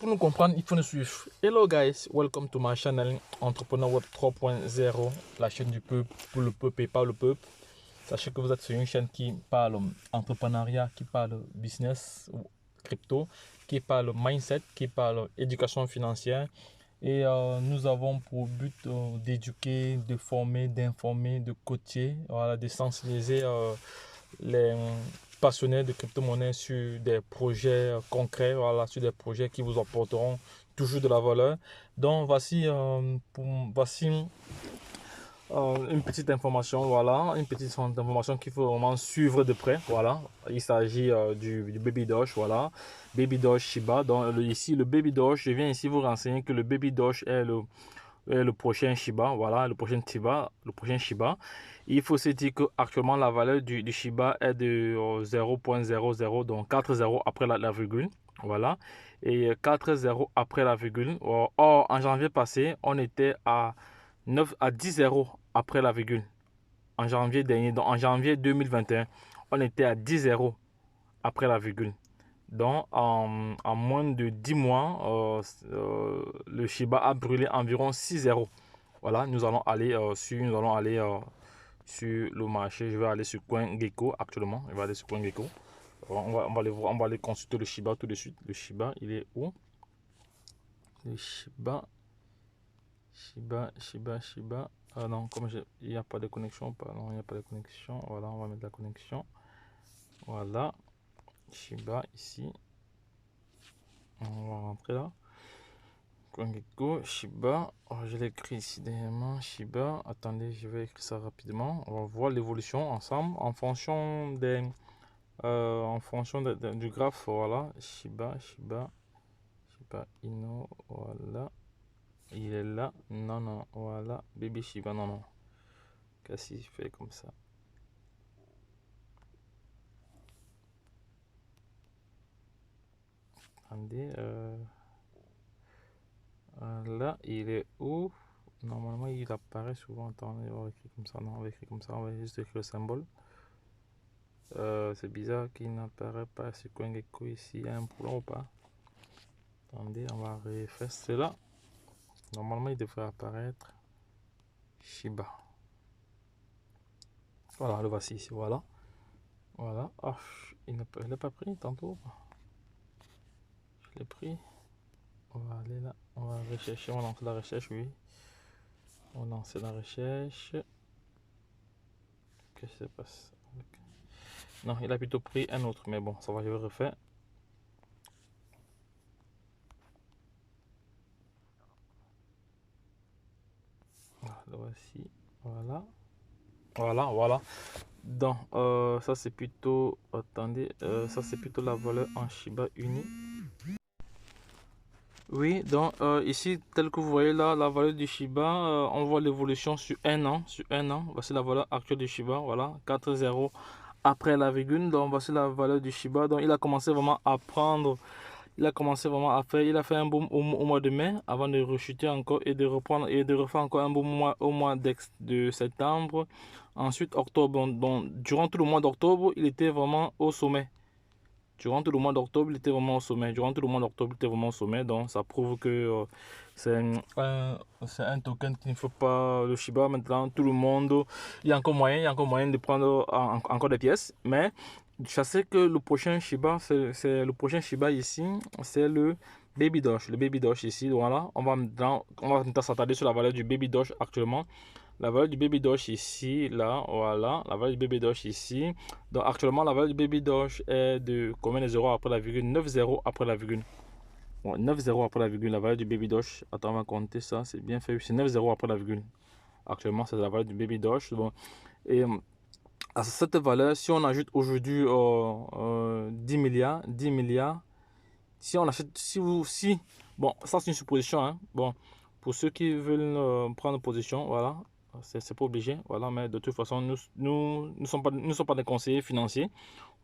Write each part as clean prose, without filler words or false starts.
Pour nous comprendre, il faut nous suivre. Hello guys, welcome to my channel Entrepreneur Web 3.0, la chaîne du peuple, pour le peuple et par le peuple. Sachez que vous êtes sur une chaîne qui parle entrepreneuriat, qui parle business ou crypto, qui parle mindset, qui parle éducation financière. Et nous avons pour but d'éduquer, de former, d'informer, de coacher, voilà, de sensibiliser les passionnés de crypto-monnaie sur des projets concrets, voilà, sur des projets qui vous apporteront toujours de la valeur. Donc voici, une petite information, voilà, une petite information qu'il faut vraiment suivre de près, voilà. Il s'agit du Baby Doge, voilà, Baby Doge Shiba. Donc ici le Baby Doge, je viens ici vous renseigner que le Baby Doge est le prochain Shiba, voilà, le prochain Shiba. Il faut se dire qu'actuellement la valeur du Shiba est de 0.00, donc 4 zéros après la virgule, voilà, et 4 zéros après la virgule. Or, en janvier passé, on était à 10 zéros après la virgule. En janvier dernier, donc en janvier 2021, on était à 10 zéros après la virgule. Donc, en moins de 10 mois, le Shiba a brûlé environ 6 zéros. Voilà, nous allons aller sur le marché. Je vais aller sur CoinGecko actuellement. Je vais aller sur CoinGecko. On va aller consulter le Shiba tout de suite. Le Shiba, il est où? Le Shiba. Ah non, comme il n'y a pas de connexion. Pardon, il n'y a pas de connexion. Voilà, on va mettre la connexion. Voilà. Shiba ici. On va rentrer là. CoinGecko, Shiba. Oh, je l'ai écrit ici dernièrement. Shiba. Attendez, je vais écrire ça rapidement. On va voir l'évolution ensemble en fonction du graphe. Voilà. Shiba Inu. Voilà. Il est là. Non. Voilà. Baby Shiba. Non. Qu'est-ce qu'il fait comme ça? Attendez. Là, il est où? Normalement, il apparaît souvent. Attendez, on va écrire comme ça. Non, on va écrire comme ça. On va juste écrire le symbole. C'est bizarre qu'il n'apparaît pas sur CoinGecko ici. Il y a un problème ou pas? Attendez, on va refaire cela. Normalement, il devrait apparaître. Shiba. Voilà, le voici ici. Voilà. Ah, il n'est pas pris tantôt. Je l'ai pris. On va aller là. On va rechercher. On lance la recherche, oui. On lance la recherche. Qu'est-ce qui se passe? Non, il a plutôt pris un autre, mais bon, ça va, je vais refaire. Voilà, le voici. Voilà. Donc, ça c'est plutôt. Attendez, ça c'est plutôt la valeur en Shiba Inu. Oui, donc ici, tel que vous voyez là, la valeur du Shiba, on voit l'évolution sur un an. Voici la valeur actuelle du Shiba, voilà, 4 zéros après la virgule. Donc, voici la valeur du Shiba. Donc, il a commencé vraiment à prendre. Il a fait un boom au mois de mai avant de rechuter encore et de reprendre et de refaire encore un boom au mois de septembre. Ensuite, octobre. Donc, durant tout le mois d'octobre, il était vraiment au sommet. Durant tout le mois d'octobre, il était vraiment au sommet. Donc, ça prouve que c'est un token qu'il ne faut pas. Le Shiba, maintenant, tout le monde. Il y a encore moyen de prendre encore des pièces. Mais je sais que le prochain Shiba, c'est le prochain Shiba ici, c'est le Baby Doge. Le Baby Doge ici, voilà. On va maintenant s'attarder sur la valeur du Baby Doge actuellement. La valeur du Baby Doge ici, là, voilà. La valeur du Baby Doge ici. Donc actuellement, la valeur du Baby Doge est de combien de zéros après la virgule? 9 zéros après la virgule. Bon, 9 zéros après la virgule, la valeur du Baby Doge. Attends, on va compter ça, c'est bien fait. C'est 9 zéros après la virgule. Actuellement, c'est la valeur du Baby Doge. Bon. Et à cette valeur, si on ajoute aujourd'hui 10 milliards, si on achète, bon, ça c'est une supposition, hein. Bon, pour ceux qui veulent prendre position, voilà, c'est pas obligé, voilà, mais de toute façon, nous ne sommes pas des conseillers financiers,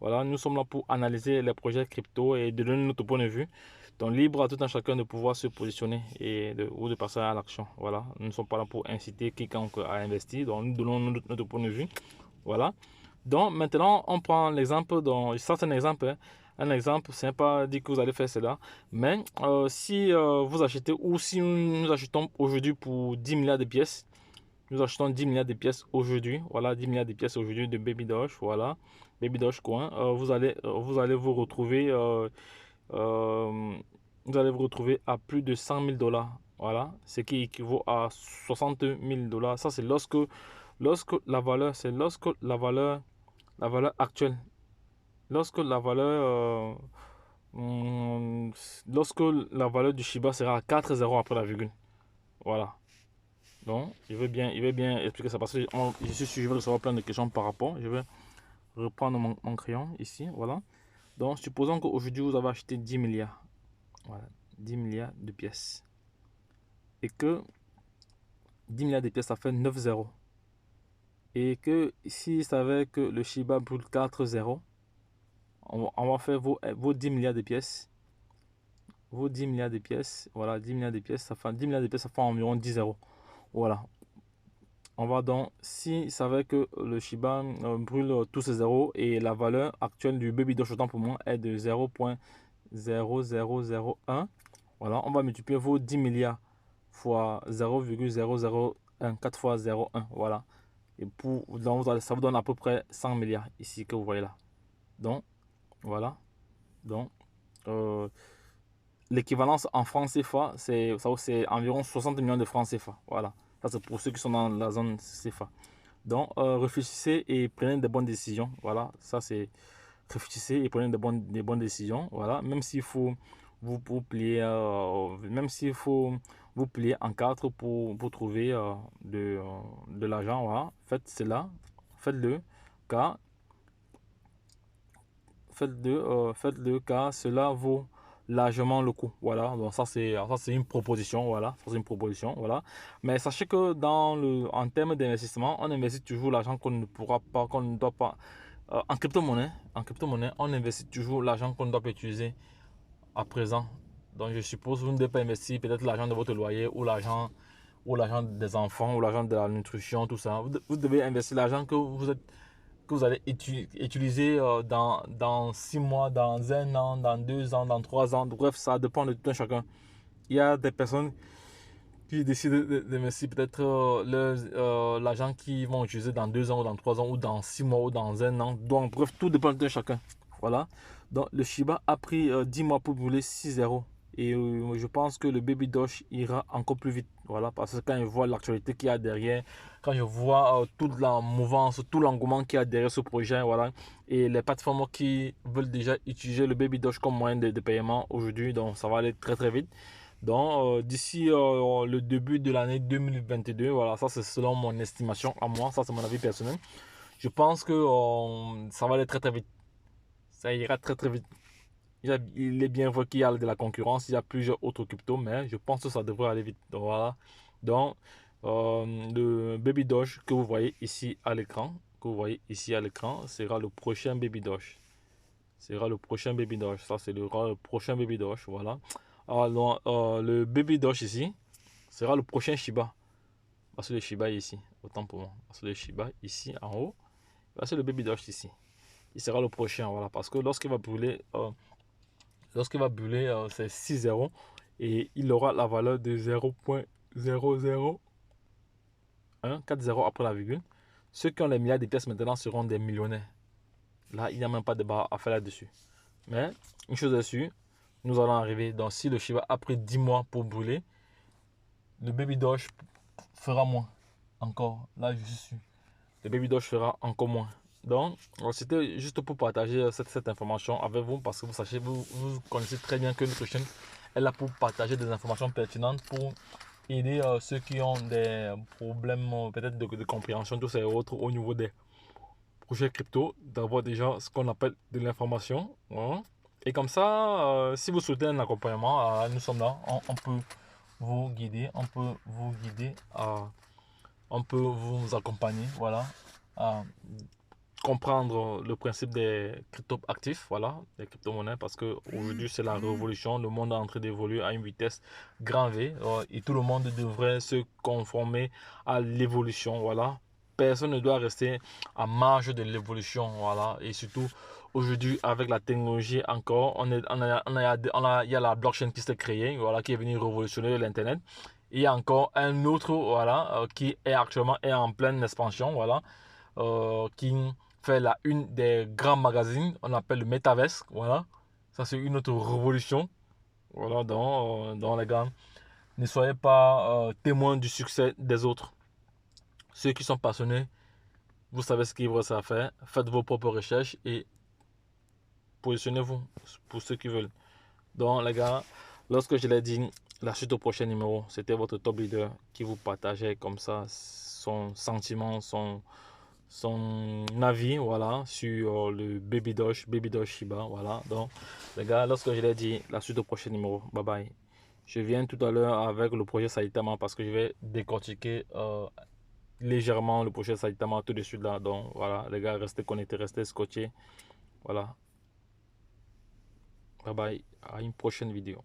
voilà, nous sommes là pour analyser les projets crypto et de donner notre point de vue. Donc, libre à tout un chacun de pouvoir se positionner ou de passer à l'action, voilà. Nous ne sommes pas là pour inciter quiconque à investir, donc nous donnons notre point de vue, voilà. Donc, maintenant, on prend l'exemple, ça c'est un exemple, hein. Un exemple, c'est pas dit que vous allez faire cela, mais si vous achetez ou si nous achetons aujourd'hui pour 10 milliards de pièces, nous achetons 10 milliards de pièces aujourd'hui, voilà, 10 milliards de pièces aujourd'hui de Baby Doge, voilà, Baby Doge Coin, vous allez vous retrouver, euh, vous allez vous retrouver à plus de 100 000 dollars, voilà, ce qui équivaut à 60 000 dollars. Ça, c'est lorsque la valeur, la valeur actuelle, lorsque la valeur, hum, lorsque la valeur du Shiba sera à 4 zéros après la virgule, voilà. Donc, il veut bien expliquer ça parce que je suis sûr, je vais recevoir plein de questions par rapport. Je vais reprendre mon crayon ici, voilà. Donc, supposons qu'aujourd'hui, vous avez acheté 10 milliards. Voilà, 10 milliards de pièces. Et que 10 milliards de pièces, ça fait 9 zéros. Et que s'il savait que le Shiba brûle 4 zéros, on va faire vos 10 milliards de pièces. Vos 10 milliards de pièces, voilà, 10 milliards de pièces, ça fait 10 milliards de pièces, ça fait environ 10 zéros. Voilà. On va donc, s'il savait que le Shiba brûle tous ses zéros et la valeur actuelle du Baby Doge autant pour moi est de 0.0001, voilà, on va multiplier vos 10 milliards fois 0,001, 4 fois 0,1, voilà. Et donc, ça vous donne à peu près 100 milliards ici que vous voyez là. Donc, voilà. Donc, l'équivalence en francs CFA, c'est environ 60 millions de francs CFA. Voilà. Ça, c'est pour ceux qui sont dans la zone CFA. Donc, réfléchissez et prenez de bonnes décisions. Voilà, ça c'est réfléchissez et prenez de bonnes décisions. Voilà, même s'il faut vous plier, même s'il faut vous plier en quatre pour trouver de l'argent. Voilà, faites cela, faites-le, car faites-le car cela vaut largement le coup. Voilà, donc ça c'est une proposition. Voilà, ça c'est une proposition. Voilà, mais sachez que en termes d'investissement, on investit toujours l'argent qu'on ne pourra pas, qu'on ne doit pas. En crypto-monnaie, on investit toujours l'argent qu'on ne doit pas utiliser à présent. Donc je suppose que vous ne devez pas investir peut-être l'argent de votre loyer ou l'argent des enfants ou l'argent de la nutrition, tout ça. Vous devez investir l'argent que vous allez utiliser dans 6 mois, dans un an, dans 2 ans, dans 3 ans. Bref, ça dépend de tout un chacun. Il y a des personnes qui décident d'investir peut-être l'argent qu'ils vont utiliser dans 2 ans ou dans 3 ans ou dans 6 mois ou dans un an. Donc, bref, tout dépend de chacun. Voilà. Donc, le Shiba a pris 10 mois pour brûler 6 zéros. Et je pense que le Baby Doge ira encore plus vite. Voilà, parce que quand je vois l'actualité qu'il y a derrière, quand je vois toute la mouvance, tout l'engouement qu'il y a derrière ce projet, voilà, et les plateformes qui veulent déjà utiliser le Baby Doge comme moyen de paiement aujourd'hui, donc ça va aller très très vite. Donc, d'ici le début de l'année 2022, voilà, ça c'est selon mon estimation à moi, ça c'est mon avis personnel. Je pense que ça va aller très très vite. Ça ira très très vite. Il est bien vrai qu'il y a de la concurrence, il y a plusieurs autres cryptos, mais je pense que ça devrait aller vite. Donc, voilà. Donc, le Baby Doge que vous voyez ici à l'écran, sera le prochain Baby Doge. Sera le prochain Baby Doge. Ça, c'est le prochain Baby Doge. Voilà. Alors, le Baby Doge ici sera le prochain Shiba. Parce que le Shiba est ici. Autant pour moi. Parce que le Shiba ici en haut. Parce que le Baby Doge ici. Il sera le prochain. Voilà. Parce que lorsqu'il va brûler, c'est 6 zéros. Et il aura la valeur de 0.001, 4 zéros après la virgule. Ceux qui ont les milliards de pièces maintenant seront des millionnaires. Là, il n'y a même pas de débat à faire là-dessus. Mais, une chose est sûre, nous allons arriver. Donc, si le Shiba a pris 10 mois pour brûler, le Baby Doge fera moins. Encore, là, je suis sûr. Le Baby Doge fera encore moins. Donc, c'était juste pour partager cette information avec vous parce que vous connaissez très bien que notre chaîne est là pour partager des informations pertinentes pour aider ceux qui ont des problèmes peut-être de compréhension, tous ces autres au niveau des projets crypto, d'avoir déjà ce qu'on appelle de l'information. Hein. Et comme ça, si vous souhaitez un accompagnement, nous sommes là, on peut vous guider, on peut vous accompagner, voilà, à comprendre le principe des crypto actifs, voilà, des crypto-monnaies, parce que aujourd'hui c'est la révolution, le monde est en train d'évoluer à une vitesse grand V, et tout le monde devrait se conformer à l'évolution, voilà. Personne ne doit rester à marge de l'évolution, voilà, et surtout aujourd'hui, avec la technologie encore, il y a la blockchain qui s'est créée, voilà, qui est venue révolutionner l'Internet. Il y a encore un autre, voilà, qui est actuellement en pleine expansion, voilà, qui fait la une des grands magazines, on appelle le Metaverse, voilà. Ça, c'est une autre révolution, voilà, dans les gars. Ne soyez pas témoins du succès des autres. Ceux qui sont passionnés, vous savez ce qu'il vous reste à faire. Faites vos propres recherches et positionnez-vous pour ceux qui veulent. Donc, les gars, lorsque je l'ai dit, la suite au prochain numéro, c'était votre top leader qui vous partageait comme ça son sentiment, son avis, voilà, sur le Baby Doge Shiba, voilà. Donc, les gars, lorsque je l'ai dit, la suite au prochain numéro, bye bye. Je viens tout à l'heure avec le projet Saitama parce que je vais décortiquer légèrement le projet Saitama tout de suite là. Donc, voilà, les gars, restez connectés, restez scotchés. Voilà. Bye bye. À une prochaine vidéo.